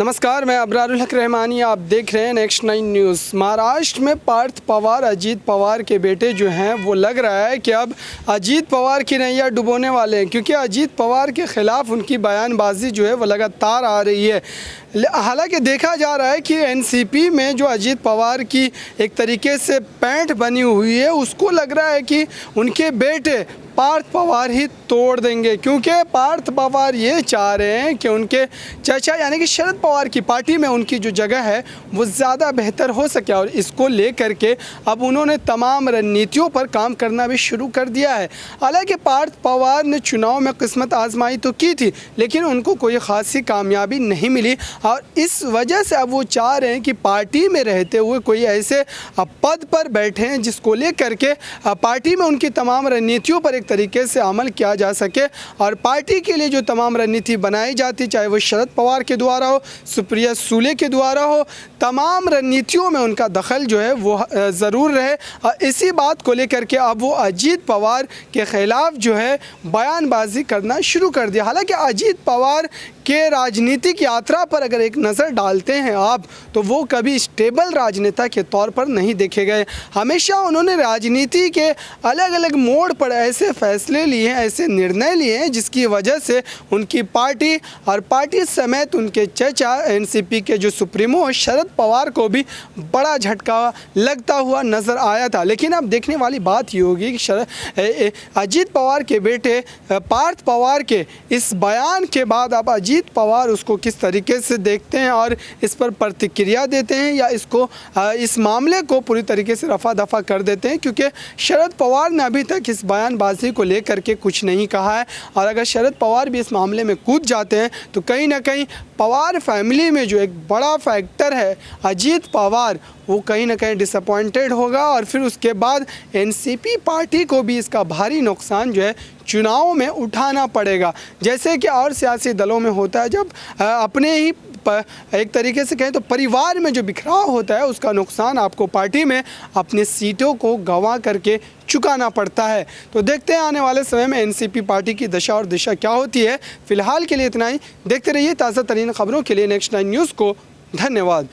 नमस्कार, मैं अबरारुल हक रहमानी, आप देख रहे हैं नेक्स्ट 9 न्यूज़। महाराष्ट्र में पार्थ पवार अजीत पवार के बेटे जो हैं वो लग रहा है कि अब अजीत पवार की नैया डुबोने वाले हैं, क्योंकि अजीत पवार के ख़िलाफ़ उनकी बयानबाजी जो है वो लगातार आ रही है। हालांकि देखा जा रहा है कि एनसीपी में जो अजीत पवार की एक तरीके से पैंठ बनी हुई है, उसको लग रहा है कि उनके बेटे पार्थ पवार ही तोड़ देंगे, क्योंकि पार्थ पवार ये चाह रहे हैं कि उनके चाचा यानी कि शरद पवार की पार्टी में उनकी जो जगह है वो ज़्यादा बेहतर हो सके, और इसको लेकर के अब उन्होंने तमाम रणनीतियों पर काम करना भी शुरू कर दिया है। हालांकि पार्थ पवार ने चुनाव में किस्मत आजमाई तो की थी, लेकिन उनको कोई ख़ासी कामयाबी नहीं मिली, और इस वजह से अब वो चाह रहे हैं कि पार्टी में रहते हुए कोई ऐसे पद पर बैठे हैं जिसको लेकर के पार्टी में उनकी तमाम रणनीतियों पर एक तरीके से अमल किया जा सके, और पार्टी के लिए जो तमाम रणनीति बनाई जाती, चाहे वो शरद पवार के द्वारा हो, सुप्रिया सुले के द्वारा हो, तमाम रणनीतियों में उनका दखल जो है वो ज़रूर रहे। और इसी बात को लेकर के अब वो अजीत पवार के ख़िलाफ़ जो है बयानबाजी करना शुरू कर दिया। हालांकि अजीत पवार के राजनीतिक यात्रा पर अगर एक नज़र डालते हैं आप, तो वो कभी स्टेबल राजनेता के तौर पर नहीं देखे गए। हमेशा उन्होंने राजनीति के अलग अलग मोड़ पर ऐसे फैसले लिए हैं, ऐसे निर्णय लिए हैं, जिसकी वजह से उनकी पार्टी और पार्टी समेत उनके चचा एनसीपी के जो सुप्रीमो शरद पवार को भी बड़ा झटका लगता हुआ नज़र आया था। लेकिन अब देखने वाली बात ये होगी कि अजीत पवार के बेटे पार्थ पवार के इस बयान के बाद अब अजीत पवार उसको किस तरीके से देखते हैं और इस पर प्रतिक्रिया देते हैं, या इसको इस मामले को पूरी तरीके से रफा दफा कर देते हैं, क्योंकि शरद पवार ने अभी तक इस बयानबाजी को लेकर के कुछ नहीं कहा है। और अगर शरद पवार भी इस मामले में कूद जाते हैं तो कहीं ना कहीं पवार फैमिली में जो एक बड़ा फैक्टर है अजीत पवार, वो कहीं ना कहीं डिसअपॉइंटेड होगा, और फिर उसके बाद एनसीपी पार्टी को भी इसका भारी नुकसान जो है चुनाव में उठाना पड़ेगा। जैसे कि और सियासी दलों में होता है, जब अपने ही एक तरीके से कहें तो परिवार में जो बिखराव होता है, उसका नुकसान आपको पार्टी में अपनी सीटों को गंवा करके चुकाना पड़ता है। तो देखते हैं आने वाले समय में एनसीपी पार्टी की दशा और दिशा क्या होती है। फिलहाल के लिए इतना ही। देखते रहिए ताज़ा तरीन खबरों के लिए नेक्स्ट 9 न्यूज़ को। धन्यवाद।